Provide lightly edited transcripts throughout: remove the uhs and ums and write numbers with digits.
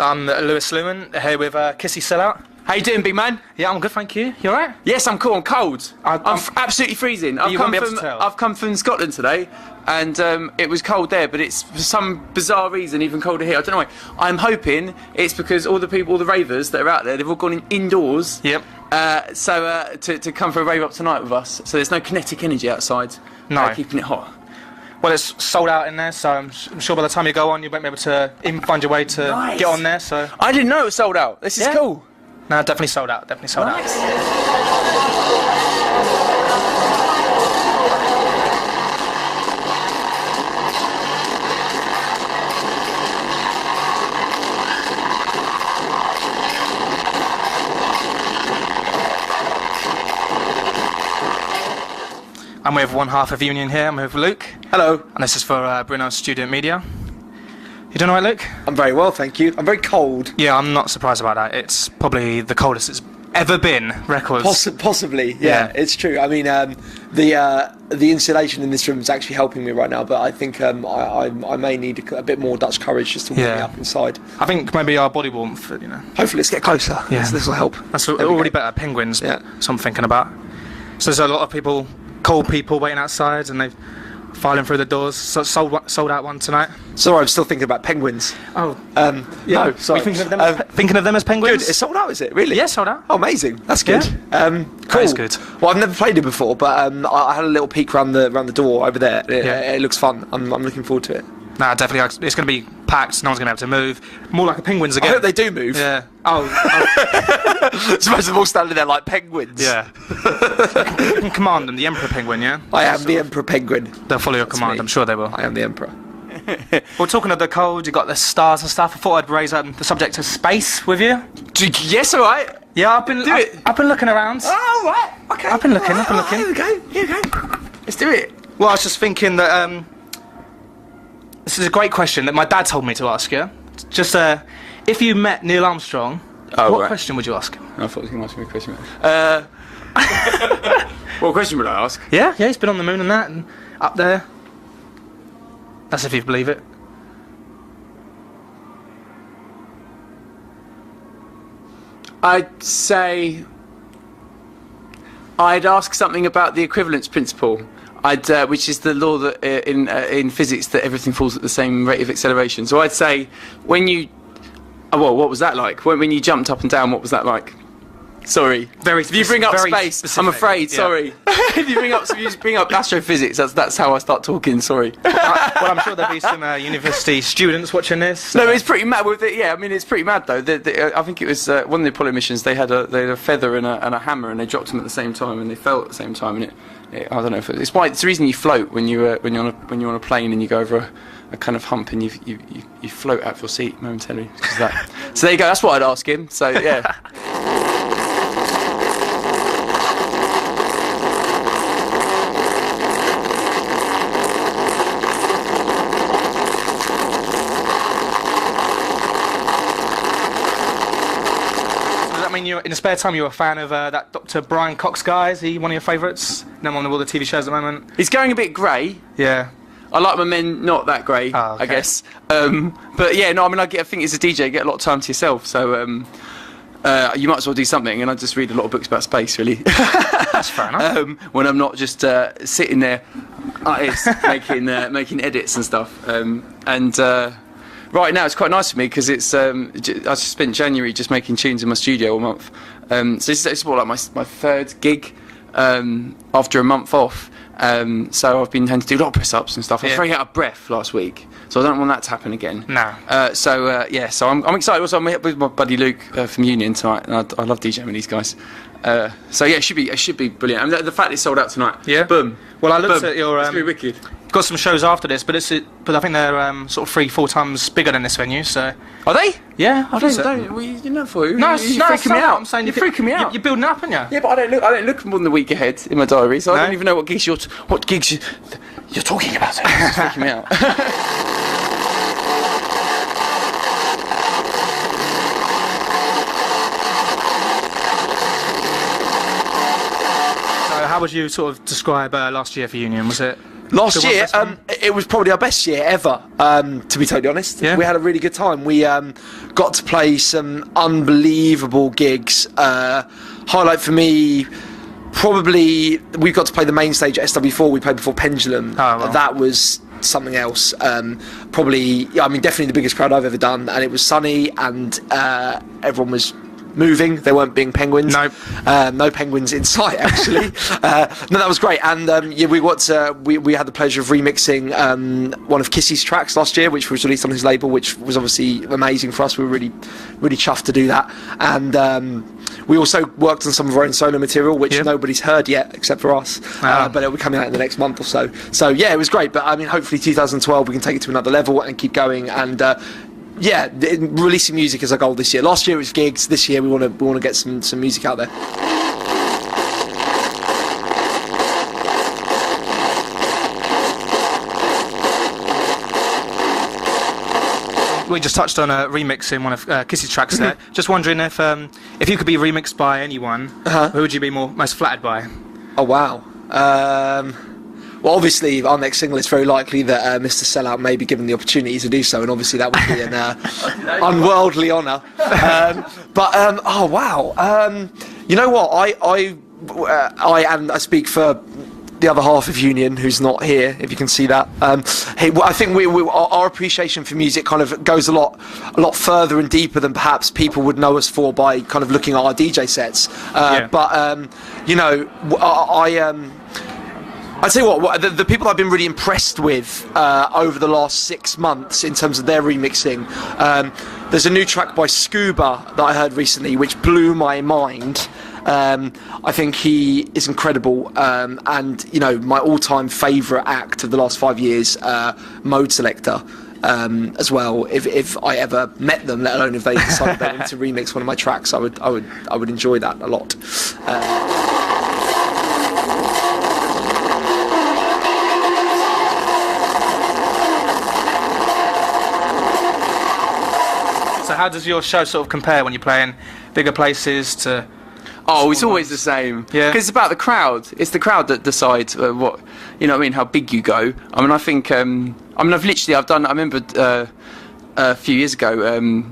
I'm Lewis Lewin, here with Kissy Sellout. How you doing, big man? Yeah, I'm good, thank you. You alright? Yes, I'm cool. I'm cold. I'm absolutely freezing. I've come from Scotland today, and it was cold there, but it's for some bizarre reason even colder here. I don't know why. I'm hoping it's because all the ravers that are out there, they've all gone indoors. Yep. To come for a rave up tonight with us. So there's no kinetic energy outside. No. Keeping it hot. Well, it's sold out in there, so I'm sure by the time you go on, you won't be able to even find your way to get on there. So I didn't know it was sold out. This is cool. No, definitely sold out. Definitely sold out. I'm with one half of Union here. I'm with Luke. Hello. And this is for Brunel Student Media. You doing alright, Luke? I'm very well, thank you. I'm very cold. Yeah, I'm not surprised about that. It's probably the coldest it's ever been, records. Possibly, yeah, it's true. I mean, the insulation in this room is actually helping me right now, but I think I may need a bit more Dutch courage just to warm me up inside. I think maybe our body warmth, you know. Hopefully, let's get closer. Yeah. This will help. That's already better. Penguins, so I'm thinking about. So there's a lot of people, cold people waiting outside, and they've filing through the doors. So sold out one tonight. Sorry, I'm still thinking about penguins. Oh, yeah. No, sorry. Are you thinking of them as penguins? Good. It's sold out, is it? Really? Yeah, sold out. Oh, amazing. That's good. Yeah. Cool. That is good. Well, I've never played it before, but I had a little peek around the door over there. It looks fun. I'm looking forward to it. Nah, definitely. It's going to be packed. No one's going to be able to move. More like the penguins again. I hope they do move. Yeah. Suppose they're all standing there like penguins. Yeah. You can command them, the Emperor Penguin, yeah? I am the Emperor Penguin. They'll follow your command, I'm sure they will. I am the Emperor. Well, talking of the cold, you got the stars and stuff. I thought I'd raise the subject of space with you. Yes, all right. Yeah, I've been looking around. Oh, right. Okay. I've been looking. Here we go. Let's do it. Well, I was just thinking that this is a great question that my dad told me to ask you. Just if you met Neil Armstrong, what question would you ask him? I thought he was going to ask me a question. What question would I ask? Yeah, he's been on the moon and that, and up there. That's if you believe it. I'd say I'd ask something about the equivalence principle. Which is the law that in physics that everything falls at the same rate of acceleration. So I'd say when you, what was that like? When you jumped up and down, what was that like? Sorry. If you bring up space, specific. I'm afraid. Yeah. Sorry. if you bring up astrophysics, that's how I start talking. Sorry. Well, I'm sure there'll be some university students watching this. No, it's pretty mad. It's pretty mad though. I think it was one of the Apollo missions. They had a feather and a hammer, and they dropped them at the same time, and they fell at the same time, and I don't know if it's the reason you float when you're on a plane and you go over a kind of hump and you float out of your seat momentarily. So there you go. That's what I'd ask him. So yeah. I mean, in the spare time, you're a fan of that Dr. Brian Cox guy. Is he one of your favourites? No one of all the TV shows at the moment. He's going a bit grey. Yeah. I like my men not that grey, okay. I guess. But yeah, no, I mean, I think as a DJ, you get a lot of time to yourself. So you might as well do something. And I just read a lot of books about space, really. That's fair enough. When I'm not just sitting there, making edits and stuff. Right now it's quite nice for me because it's I spent January just making tunes in my studio all month. So it's more like my third gig after a month off. So I've been having to do a lot of press-ups and stuff. I was very out of breath last week, so I don't want that to happen again. No. So I'm excited. Also, I'm here with my buddy Luke from Union tonight, and I love DJing with these guys. So yeah, it should be brilliant. I mean, the fact it's sold out tonight. Yeah. Boom. Well, I looked at your. It's gonna be wicked. Got some shows after this, but I think they're sort of 3-4 times bigger than this venue. So are they? Yeah, I think so. You're not for you. No, you're freaking me out. I'm saying you're freaking me out. You're building up, aren't you? Yeah, but I don't look more than a week ahead in my diary, so I don't even know what gigs you're talking about. It's freaking me out. How would you sort of describe last year for Union? Was it Last year, it was probably our best year ever, to be totally honest. Yeah. We had a really good time. We got to play some unbelievable gigs. Highlight for me, probably, we got to play the main stage at SW4. We played before Pendulum. Oh, wow. That was something else. Probably, I mean, definitely the biggest crowd I've ever done. And it was sunny, and everyone was moving. They weren't being penguins. Nope. No penguins in sight, actually. No, that was great. And yeah, we had the pleasure of remixing one of Kissy's tracks last year, which was released on his label, which was obviously amazing for us. We were really chuffed to do that. And we also worked on some of our own solo material, which nobody's heard yet except for us. But it'll be coming out in the next month or so. So yeah, it was great. But I mean, hopefully 2012 we can take it to another level and keep going. And yeah, releasing music is our goal this year. Last year it was gigs. This year we want to get some music out there. We just touched on remixing one of Kissy's tracks there. Just wondering if you could be remixed by anyone, who would you be most flattered by? Oh wow. Well, obviously, our next single, it's very likely that Mr. Sellout may be given the opportunity to do so, and obviously that would be an unworldly honour. Oh wow, you know what? I speak for the other half of Union, who's not here, if you can see that. I think our appreciation for music kind of goes a lot further and deeper than perhaps people would know us for by kind of looking at our DJ sets. But you know, I'd say the people I've been really impressed with over the last 6 months in terms of their remixing. There's a new track by Scuba that I heard recently, which blew my mind. I think he is incredible, and you know, my all-time favourite act of the last 5 years, Mode Selector, as well. If I ever met them, let alone if they decided they wanted to remix one of my tracks, I would enjoy that a lot. So how does your show sort of compare when you're playing bigger places to... Oh, it's always the same. Yeah. Because it's about the crowd. It's the crowd that decides what, you know what I mean, how big you go. I mean, I think, I remember a few years ago,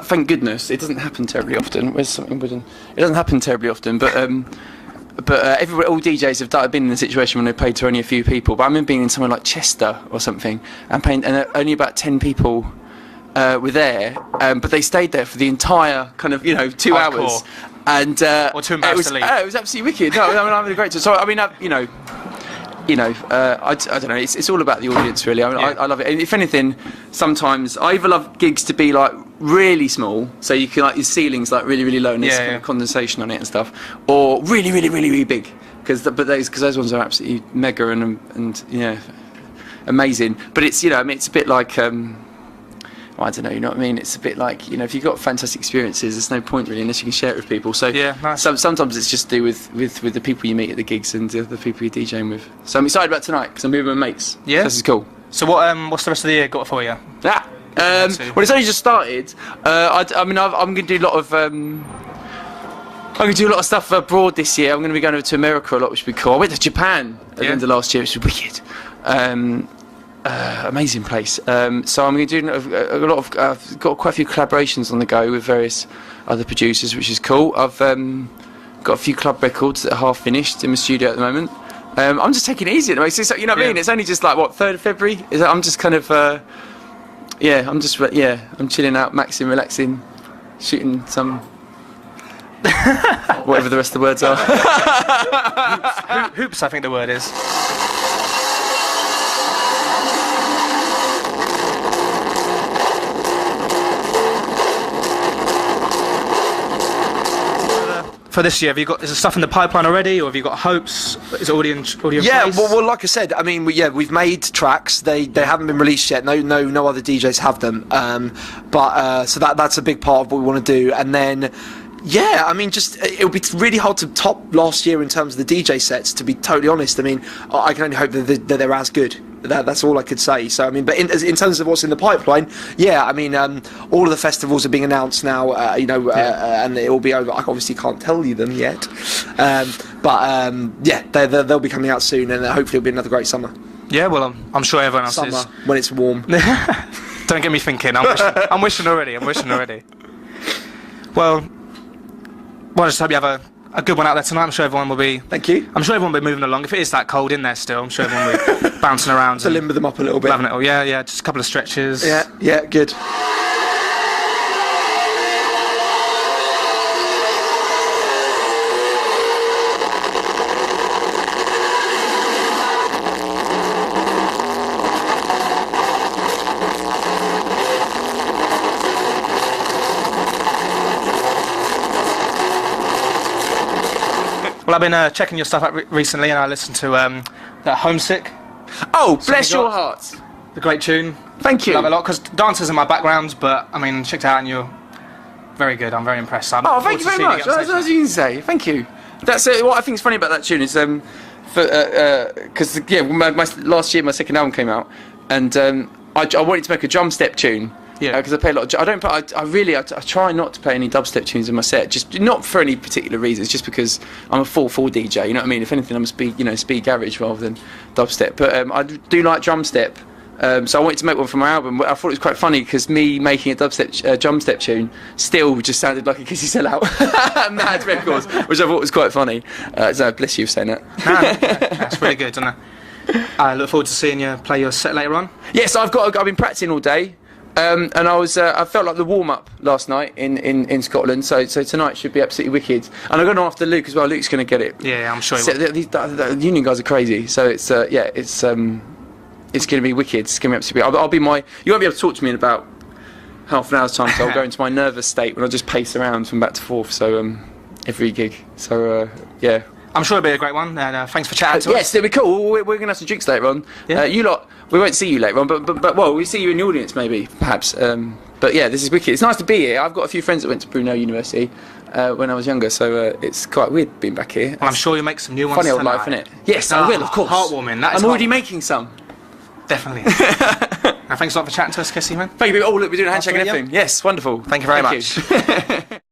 thank goodness, it doesn't happen terribly often. Where's something wooden? It doesn't happen terribly often, but all DJs have been in a situation when they played to only a few people. But I remember being in somewhere like Chester or something, and only about 10 people were there, but they stayed there for the entire kind of 2 Hardcore. hours. And or too embarrassed to leave. It was absolutely wicked. No, I mean, I'm having a great time. So I mean, I don't know. It's all about the audience, really. I mean, I love it. And if anything, sometimes I either love gigs to be like really small, so you can your ceiling's like really, really low, and there's kind of condensation on it and stuff, or really, really, really, really big, because those ones are absolutely mega and amazing. But it's I mean, it's a bit like. I don't know, you know what I mean? It's a bit like, if you've got fantastic experiences, there's no point really unless you can share it with people. So nice. Sometimes it's just to do with the people you meet at the gigs and the people you're DJing with. So I'm excited about tonight because I'm with my mates. Yeah. So this is cool. So what's the rest of the year got for you? Well, it's only just started. I'm going to do a lot of... I'm going to do a lot of stuff abroad this year. I'm going to be going over to America a lot, which would be cool. I went to Japan at the end of last year, which was wicked. Amazing place. So I'm going to do a lot of. I've got quite a few collaborations on the go with various other producers, which is cool. I've got a few club records that are half finished in my studio at the moment. I'm just taking it easy at the moment. You know what I mean? It's only just like 3rd of February. I'm just kind of I'm chilling out, maxing, relaxing, shooting some. Whatever the rest of the words are. Hoops, I think the word is. For this year, is there stuff in the pipeline already, or have you got hopes? Is it already in place? Well, like I said, I mean, we've made tracks. They haven't been released yet. No other DJs have them. So that's a big part of what we want to do. And then, I mean, just it would be really hard to top last year in terms of the DJ sets. To be totally honest, I mean, I can only hope that they're as good That's all I could say. So I mean, but in terms of what's in the pipeline, yeah, I mean, all of the festivals are being announced now. And it will be over. I obviously can't tell you them yet, but yeah, they'll be coming out soon, and hopefully it'll be another great summer. Yeah, well, I'm sure everyone else Summer is. When it's warm. Don't get me thinking. I'm wishing already. Well, I just hope you have a good one out there tonight. I'm sure everyone will be. Thank you. I'm sure everyone will be moving along. If it is that cold in there still, I'm sure everyone will be bouncing around. To limber them up a little bit. Having it all. Yeah. Just a couple of stretches. Yeah, good. Well, I've been checking your stuff out recently, and I listened to that Homesick. Oh, bless your hearts. The great tune. Thank you. Love it a lot, because dancers in my background, but I mean, checked it out and you're very good. I'm very impressed. Oh, thank you very much. That's what you can say. Thank you. That's what I think is funny about that tune is because my last year my second album came out, and I wanted to make a drum step tune. Yeah. Because I play a lot. I try not to play any dubstep tunes in my set. Just not for any particular reasons. Just because I'm a 4/4 DJ. You know what I mean? If anything, I'm a speed garage rather than dubstep. But I do like drum step. So I wanted to make one for my album. I thought it was quite funny because me making a dubstep drum step tune still just sounded like a Kissy sellout. Mad records, which I thought was quite funny. So bless you for saying that. That's really good. And I look forward to seeing you play your set later on. Yes, I've been practicing all day. And I felt like the warm-up last night in Scotland, so tonight should be absolutely wicked. And I'm going after Luke as well. Luke's going to get it. Yeah, I'm sure he will. The Union guys are crazy, so it's going to be wicked. It's going to be absolutely. I'll be you won't be able to talk to me in about half an hour's time, so I'll go into my nervous state when I just pace around from back to forth. So every gig. So yeah. I'm sure it'll be a great one, and thanks for chatting to us. Yes, it'll be cool. We're going to have some drinks later on. Yeah. You lot, we won't see you later on, but well, we'll see you in the audience maybe, perhaps. But yeah, this is wicked. It's nice to be here. I've got a few friends that went to Brunel University when I was younger, so it's quite weird being back here. Well, I'm sure you'll make some new ones Funny old tonight. life, isn't it? Yes, I will, of course. Heartwarming. That is I'm already making some. Definitely. Thanks a lot for chatting to us, Kissy, man. Thank you. Oh, look, we're doing a handshake and everything. Yes, wonderful. Thank you very much.